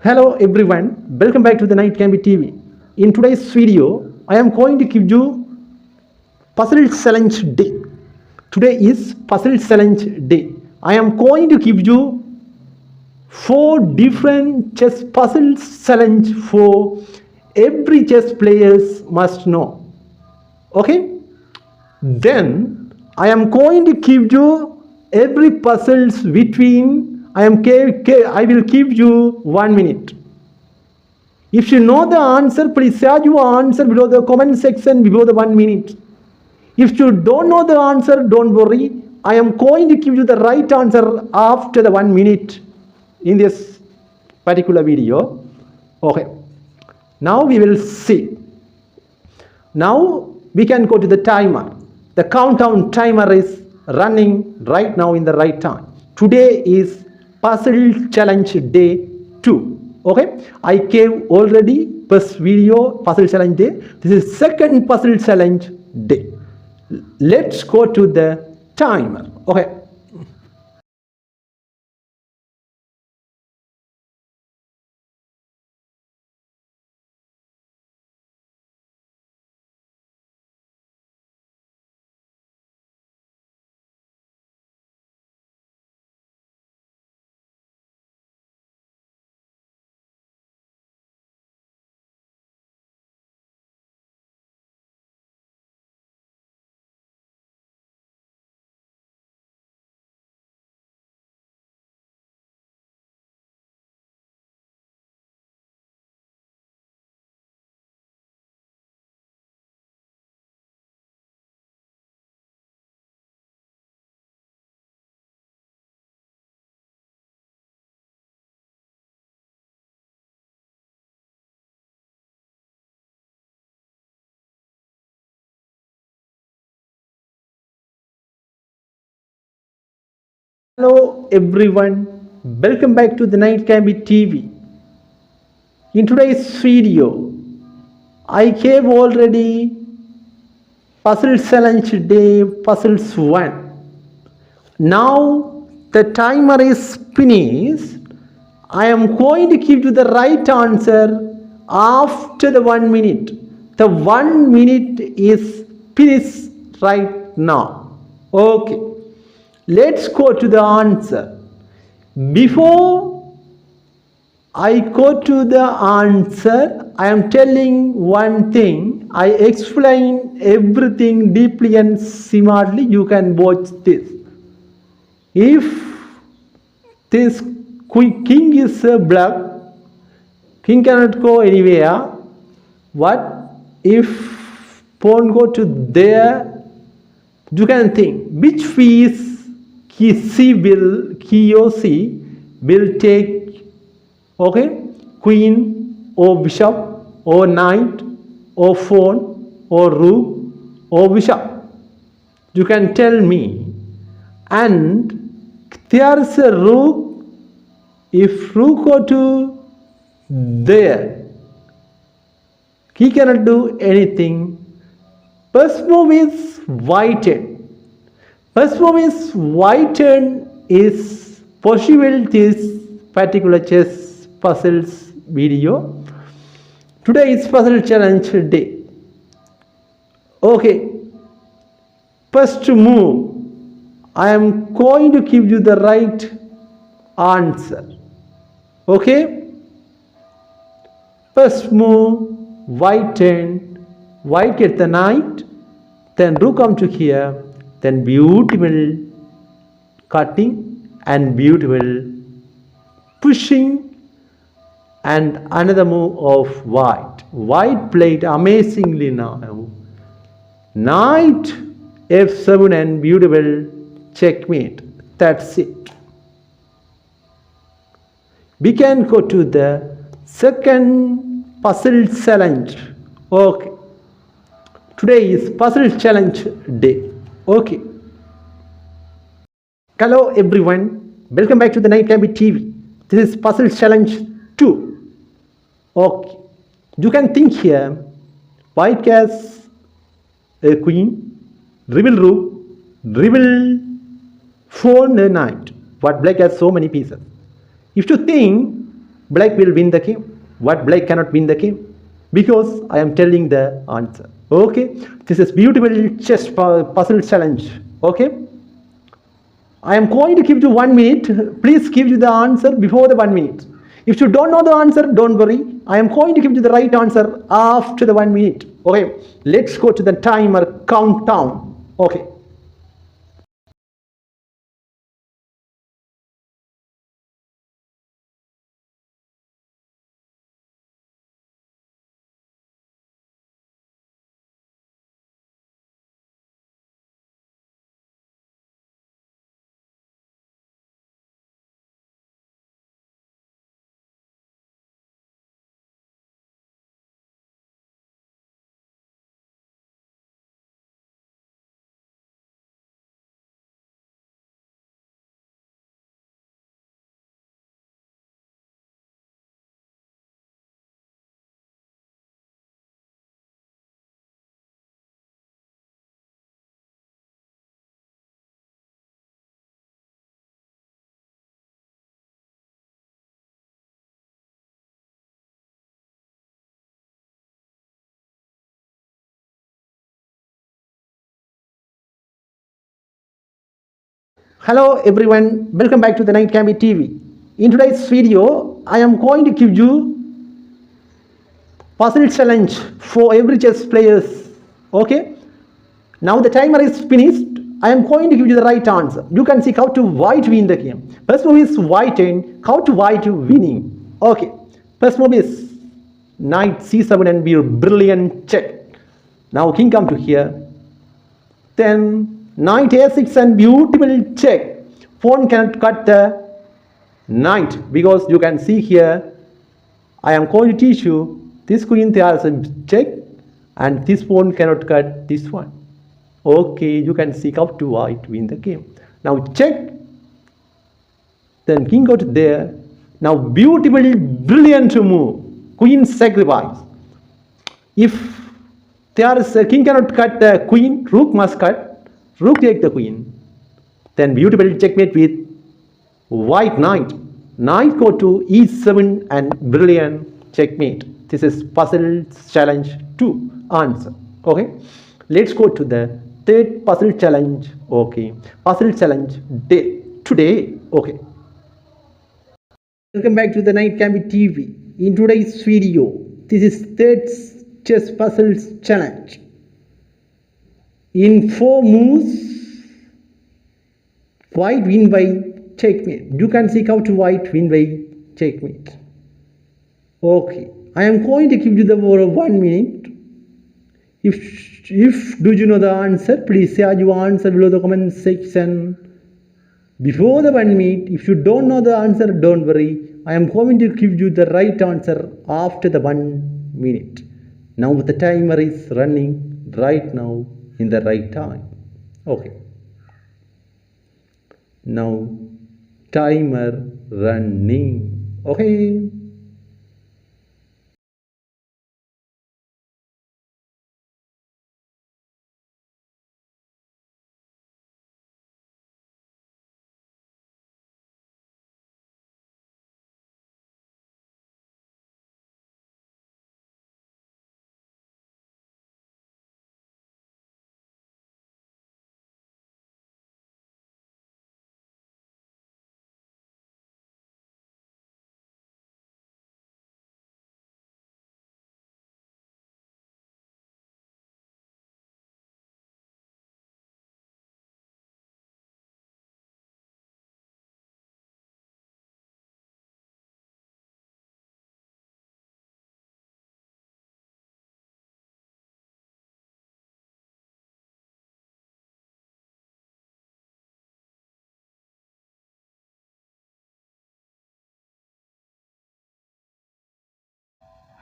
Hello everyone, welcome back to the Night Gambit TV. In today's video, I am going to give you puzzle challenge day. Today is puzzle challenge day. I am going to give you 4 different chess puzzle challenge for every chess players must know. Okay? Then I am going to give you every puzzles between I will give you 1 minute. If you know the answer, please share your answer below the comment section below the 1 minute. If you don't know the answer, don't worry. I am going to give you the right answer after the 1 minute in this particular video. Okay. Now we will see. Now we can go to the timer. The countdown timer is running right now in the right time. Today is puzzle challenge day 2. Okay, I gave already first video puzzle challenge day. This is second puzzle challenge day. Let's go to the timer. Okay. Hello everyone, welcome back to the Night Gambit TV. In today's video, I gave already puzzle challenge day puzzles 1. Now the timer is finished. I am going to give you the right answer after the 1 minute. The 1 minute is finished right now. Okay. Let's go to the answer. Before I go to the answer, I am telling one thing. I explain everything deeply and smartly. You can watch this. If this king is a bluff, king cannot go anywhere. What if pawn go to there? You can think which piece he or she will take. Okay, queen or bishop or knight or pawn or rook or bishop. You can tell me. And there is a rook. If rook go to there, he cannot do anything. First move is white turn. First move is white turn is possible this particular chess puzzles video. Today is puzzle challenge day. Okay. First move. I am going to give you the right answer. Okay. First move, white turn. White get the knight. Then rook come to here. Then beautiful cutting and beautiful pushing and another move of white. White played amazingly now. Knight f7 and beautiful checkmate. That's it. We can go to the second puzzle challenge. Okay. Today is puzzle challenge day. Okay. Hello everyone, welcome back to the Night Gambit TV. This is puzzle challenge 2. Okay. You can think here, white has a queen, dribble rook, dribble pawn, a knight. But black has so many pieces. If you think black will win the game? What black cannot win the game? Because I am telling the answer. Okay, this is beautiful chess puzzle challenge. Okay, I am going to give you 1 minute. Please give you the answer before the 1 minute. If you don't know the answer, don't worry. I am going to give you the right answer after the 1 minute. Okay, let's go to the timer countdown. Okay. Hello everyone, welcome back to the Night Gambit TV. In today's video, I am going to give you puzzle challenge for every chess players. Okay, now the timer is finished. I am going to give you the right answer. You can see how to white win the game. First move is white and how to white winning. Okay, first move is knight c7 and be a brilliant check. Now king come to here. Then knight a6 and beautiful check. Pawn cannot cut the knight because you can see here. I am going to teach you this queen there is a check and this pawn cannot cut this one. Okay, you can see how to white win the game. Now check. Then king go to there. Now beautiful, brilliant move. Queen sacrifice. If there is a king cannot cut the queen, rook must cut. Rook take the queen. Then beautiful checkmate with white knight. Knight go to e7 and brilliant checkmate. This is puzzle challenge 2 answer. Okay, let's go to the third puzzle challenge. Okay, puzzle challenge day today. Okay, welcome back to the Night Gambit TV. In today's video, this is third chess puzzles challenge. In 4 moves, white win by checkmate. You can see how to white win by checkmate. Okay, I am going to give you the 1 minute. If do you know the answer, please share your answer below the comment section before the 1 minute. If you don't know the answer, don't worry. I am going to give you the right answer after the 1 minute. Now the timer is running right now in the right time. Okay. Now timer running. Okay.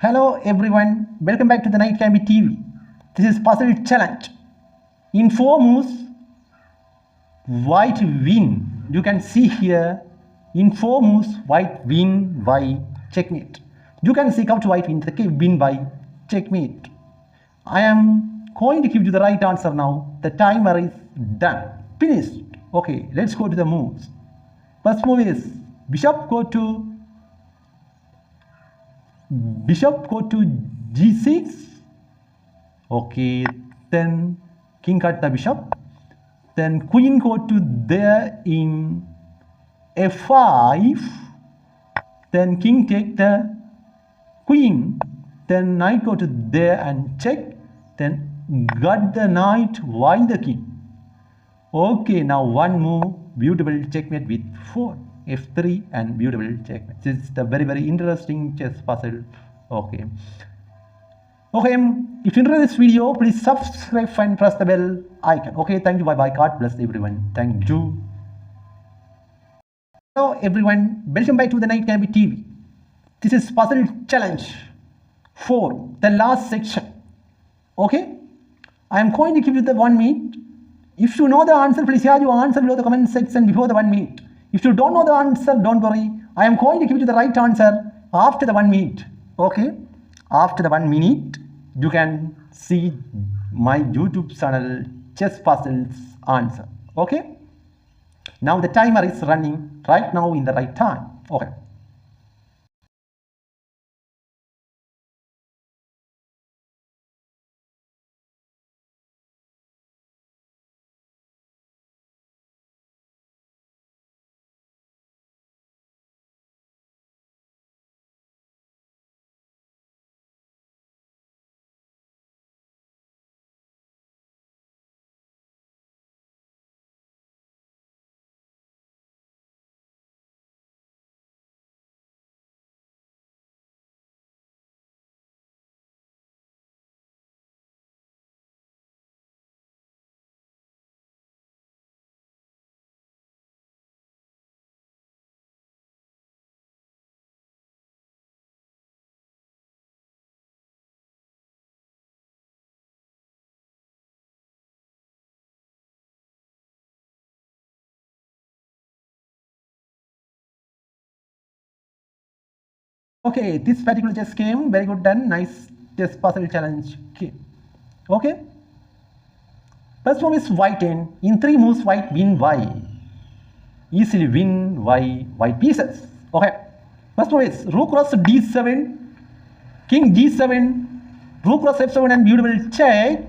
Hello everyone, welcome back to the Night Gambit TV. This is puzzle challenge. In 4 moves, white win. You can see here, in 4 moves, white win by checkmate. You can see how to white win by checkmate. I am going to give you the right answer now. The timer is done. Finished. Okay, let's go to the moves. First move is bishop go to bishop go to g6. Okay, then king cut the bishop. Then queen go to there in f5. Then king take the queen. Then knight go to there and check. Then got the knight, while the king. Okay, now one move, beautiful checkmate with 4, f3 and beautiful checkmate. This is the very interesting chess puzzle. Okay. Okay, if you enjoyed this video, please subscribe and press the bell icon. Okay, thank you, bye bye, God bless everyone. Thank you. Hello everyone, welcome back to the Night Gambit TV. This is puzzle challenge 4, the last section. Okay, I am going to give you the 1 minute. If you know the answer, please share your answer below the comment section before the 1 minute. If you don't know the answer, don't worry. I am going to give you the right answer after the 1 minute. Okay, after the 1 minute, you can see my YouTube channel Chess Puzzles answer. Okay, now the timer is running right now in the right time. Okay. Okay, this particular chess game, very good done. Nice chess puzzle challenge game. Okay. First one is white n. In 3 moves, white win y. Easily win y, white pieces. Okay. First one is rook cross d7, king g7, rook cross f7 and beautiful check.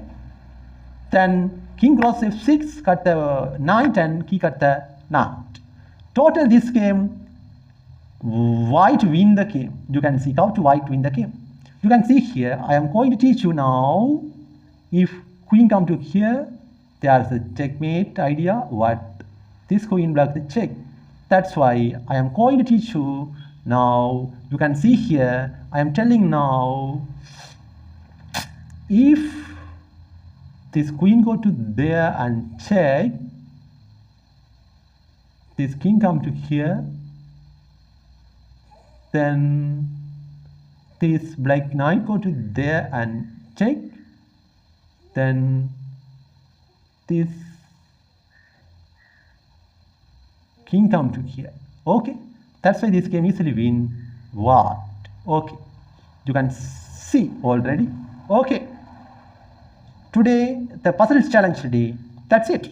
Then king cross f6, cut the knight and key cut the knight. Total this game, white win the game. You can see how to white win the game. You can see here, I am going to teach you now. If queen come to here, there's a checkmate idea. What this queen block the check. That's why I am going to teach you now. You can see here, I am telling now, if this queen go to there and check, this king come to here, then this black knight go to there and check, then this king come to here. Okay, that's why this game easily win what. Okay, you can see already. Okay, today the puzzles challenge today, that's it.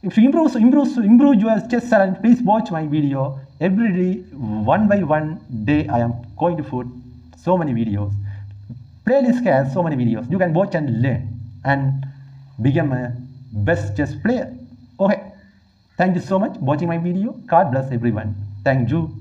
If you improve your chess challenge, please watch my video every day, 1 by 1 day. I am going to put so many videos. Playlist has so many videos. You can watch and learn and become a best chess player. Okay. Thank you so much for watching my video. God bless everyone. Thank you.